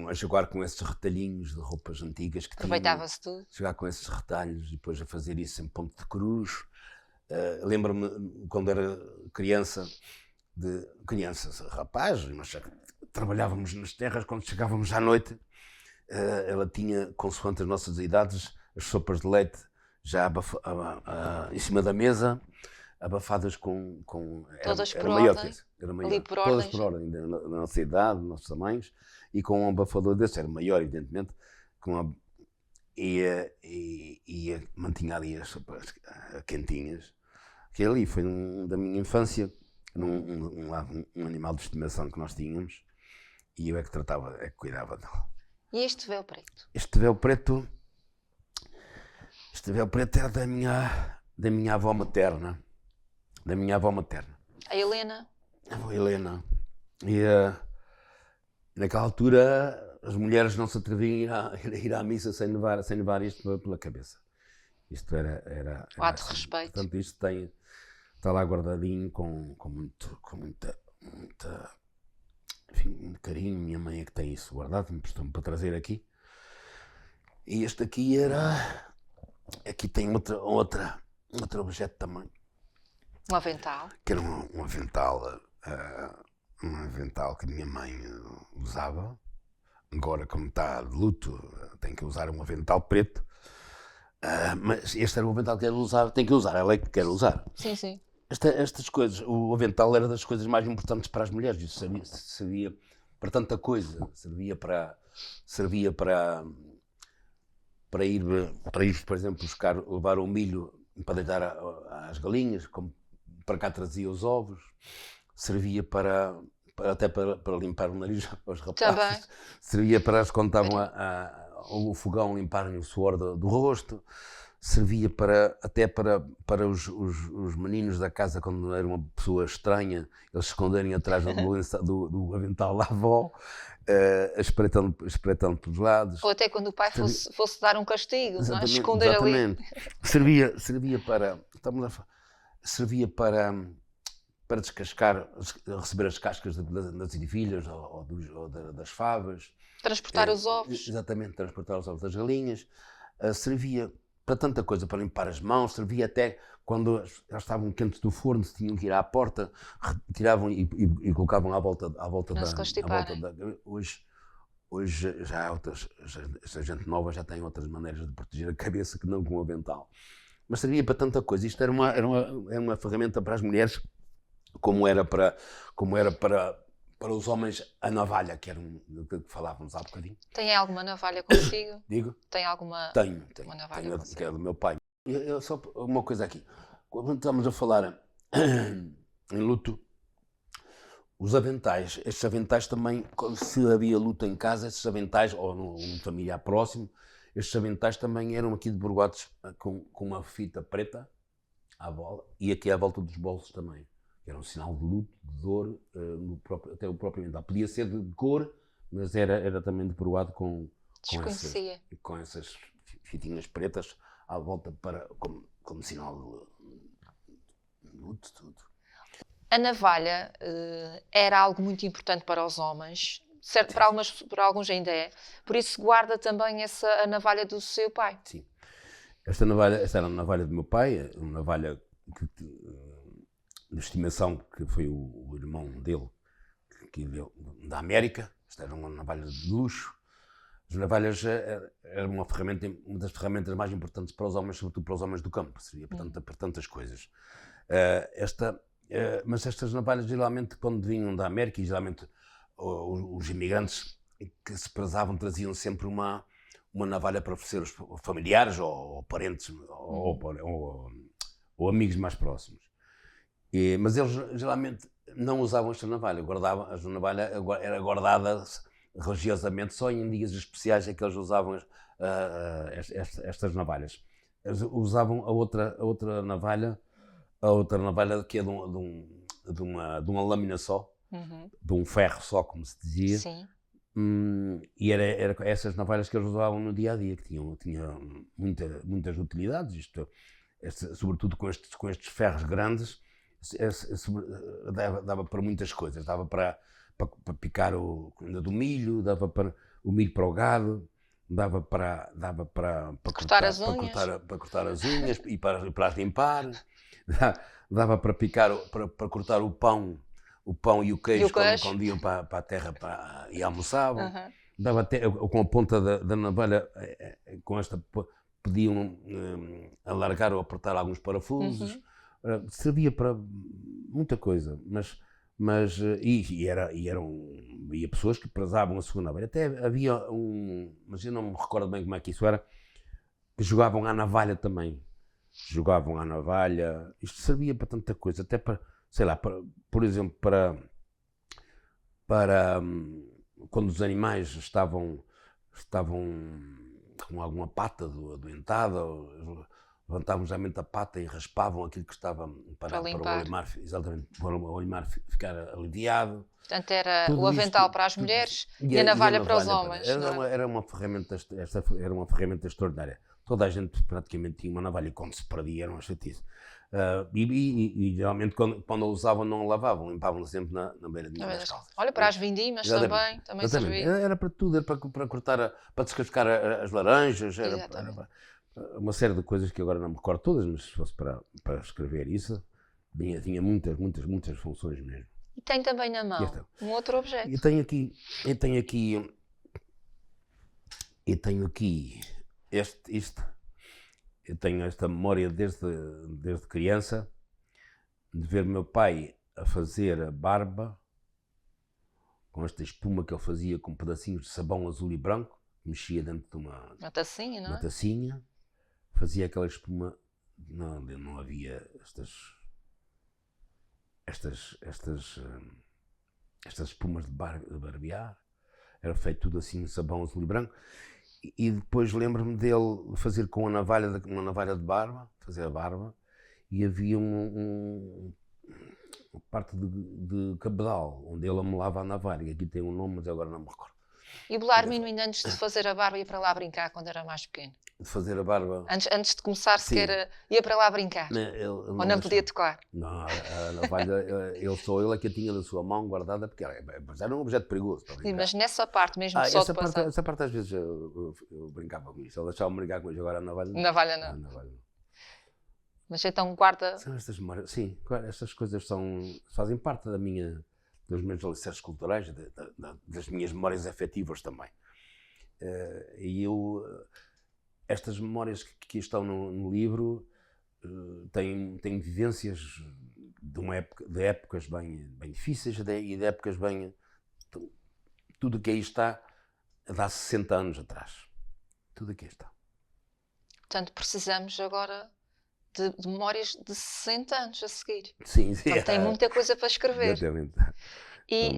A jogar com esses retalhinhos de roupas antigas que aproveitava-se tudo. Jogar com esses retalhos e depois a fazer isso em ponto de cruz. Lembro-me quando era rapaz, mas já trabalhávamos nas terras, quando chegávamos à noite, ela tinha, consoante as nossas idades, as sopas de leite já em cima da mesa, abafadas com todas por ordem, todas por ordem da nossa idade, dos nossos tamanhos, e com um abafador desse, era maior, evidentemente, e mantinha ali as sopas quentinhas. Que ali foi da minha infância, um animal de estimação que nós tínhamos, e eu é que cuidava dele. E este véu preto? Este véu preto era da minha avó materna. A Helena? A avó Helena. E naquela altura as mulheres não se atreviam a ir à missa sem levar isto pela cabeça. Isto era o ato de assim. respeito. Portanto, isto está lá guardadinho com muita enfim, muito carinho. Minha mãe é que tem isso guardado, me prestou-me para trazer aqui. E este aqui era... Aqui tem outro objeto também. Um avental. Que era um avental que a minha mãe usava. Agora, como está de luto, tem que usar um avental preto. Mas este era o avental que ela usava, tem que usar, ela é que quer usar. Sim, sim. Estas coisas, o avental era das coisas mais importantes para as mulheres, isso servia para tanta coisa, servia para ir, por exemplo, levar o milho para deitar às galinhas, como para cá trazia os ovos, servia até para limpar o nariz aos rapazes, Também. servia para as quando estavam o fogão limparem o suor do rosto, servia até para os meninos da casa, quando era uma pessoa estranha, eles se esconderem atrás do avental da avó, espreitando pelos lados. Ou até quando o pai fosse dar um castigo, não é? Esconder exatamente. Ali. Servia para descascar, receber as cascas das ervilhas ou das favas. Transportar os ovos. Exatamente, transportar os ovos das galinhas. Servia para tanta coisa, para limpar as mãos, servia até quando elas estavam quentes do forno, se tinham que ir à porta, retiravam e colocavam à volta da... Hoje já há esta gente nova já tem outras maneiras de proteger a cabeça que não com o avental. Mas servia para tanta coisa. Isto era uma ferramenta para as mulheres, como era para os homens a navalha, que era do que falávamos há bocadinho. Tem alguma navalha consigo? Digo? Tem alguma? Tenho uma navalha tenho consigo? que é do meu pai. Só uma coisa aqui. Quando estamos a falar em luto, estes aventais também, se havia luto em casa, estes aventais, ou num familiar próximo, estes aventais também eram aqui debruados com uma fita preta à bola e aqui à volta dos bolsos também. Era um sinal de luto, de dor, até o próprio avental. Podia ser de cor, mas era também debruado com essas fitinhas pretas à volta como sinal de luto, tudo. A navalha era algo muito importante para os homens, certo? Para alguns ainda é. Por isso guarda também a navalha do seu pai. Sim. Esta era a navalha do meu pai, uma navalha de estimação, que foi o irmão dele, da América. Esta era uma navalha de luxo. As navalhas eram uma das ferramentas mais importantes para os homens, sobretudo para os homens do campo. Servia para tantas coisas. Mas estas navalhas, geralmente, quando vinham da América, e geralmente os imigrantes que se prezavam traziam sempre uma navalha para oferecer aos familiares ou parentes ou amigos mais próximos. Mas eles geralmente não usavam esta navalha. A navalha era guardada religiosamente, só em dias especiais é que eles usavam estas navalhas. Eles usavam a outra navalha que é de uma lâmina só, de um ferro só, como se dizia. Sim. E era essas navalhas que eles usavam no dia a dia, que tinham muitas utilidades, sobretudo com estes ferros grandes, dava para muitas coisas, dava para picar o do milho, dava para o milho para o gado, dava para cortar as unhas, para cortar as unhas e para as limpar, dava para cortar o pão e o queijo, quando iam para a terra e almoçavam. Dava até com a ponta da navalha, com esta podiam alargar ou apertar alguns parafusos. Servia para muita coisa, mas havia pessoas que prezavam a segunda navalha. Até havia mas eu não me recordo bem como é que isso era, que jogavam à navalha também. Jogavam à navalha. Isto servia para tanta coisa, até para, sei lá, por exemplo, para quando os animais estavam com alguma pata adoentada, levantavam geralmente a pata e raspavam aquilo que estava para o Olimar, exatamente, para o Olimar ficar aliviado. Portanto, era o avental para as mulheres e a navalha para os homens. Era uma ferramenta extraordinária. toda a gente praticamente tinha uma navalha e quando se perdia era uma chatice. E geralmente quando a usavam não a lavavam, limpavam sempre na beiradinha das calças. Olha, para as vindimas também Exatamente. servia. Era para tudo, era para cortar, para descascar as laranjas, era uma série de coisas que agora não me recordo todas, mas se fosse para escrever isso, tinha muitas funções mesmo. E tem também na mão um outro objeto. Eu tenho aqui isto. Eu tenho esta memória desde criança de ver meu pai a fazer a barba com esta espuma que ele fazia com pedacinhos de sabão azul e branco, mexia dentro de uma tacinha, não é? Uma tacinha, fazia aquela espuma. Não havia estas espumas de barbear, era feito tudo assim, sabão azul e branco. E depois lembro-me dele fazer com uma navalha de barba, fazer a barba, e havia uma parte de cabedal, onde ele amelava a navalha. Aqui tem um nome, mas agora não me recordo. E o Belarmino, ainda antes de fazer a barba, ia para lá brincar quando era mais pequeno? De fazer a barba... Antes de começar, sequer ia para lá brincar? Ou não podia tocar? Não, a navalha, ele é que a tinha da sua mão guardada, porque era um objeto perigoso para brincar. Sim, mas nessa parte mesmo, só de passar. Essa parte às vezes eu brincava com isso, ele deixava-me brincar com isso, agora a navalha não. Navalha não. Mas então guarda... São estas memórias, sim, estas coisas fazem parte dos meus alicerces culturais, das minhas memórias afetivas também. Estas memórias que estão no livro têm vivências de épocas bem difíceis e de épocas bem... Tudo o que aí está dá 60 anos atrás. Tudo o que aí está. Portanto, precisamos agora de memórias de 60 anos a seguir. Sim. Então, tem muita coisa para escrever. Exatamente. E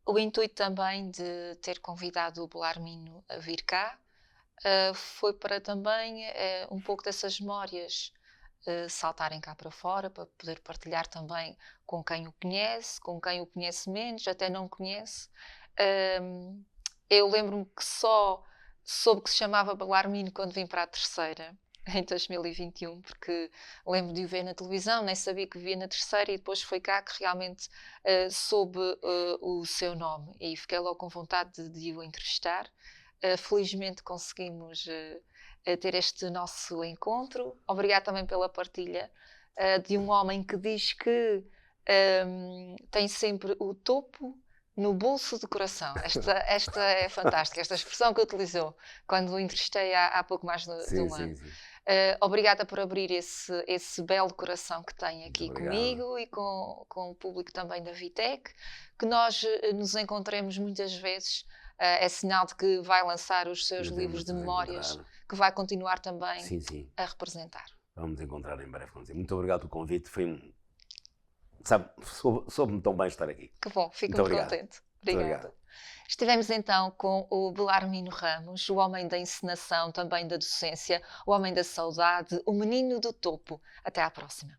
o intuito também de ter convidado o Belarmino a vir cá foi para também um pouco dessas memórias saltarem cá para fora, para poder partilhar também com quem o conhece menos, até não conhece. Eu lembro-me que só soube que se chamava Belarmino quando vim para a terceira, em 2021, porque lembro de o ver na televisão, nem sabia que via na terceira, e depois foi cá que realmente soube o seu nome e fiquei logo com vontade de o entrevistar. Felizmente conseguimos ter este nosso encontro. Obrigada também pela partilha de um homem que diz que tem sempre o topo no bolso do coração. Esta é fantástica, esta expressão que utilizou quando o entrevistei há pouco mais de um ano. Sim. Obrigada por abrir esse belo coração que tem aqui comigo e com o público também da Vitec, que nós nos encontremos muitas vezes. É sinal de que vai lançar os seus livros de memórias, que vai continuar também a representar. Vamos encontrar em breve. Muito obrigado pelo convite, soube-me tão bem estar aqui. Que bom, fico muito contente. Obrigada. Estivemos então com o Belarmino Ramos, o homem da encenação, também da docência, o homem da saudade, o menino do topo. Até à próxima.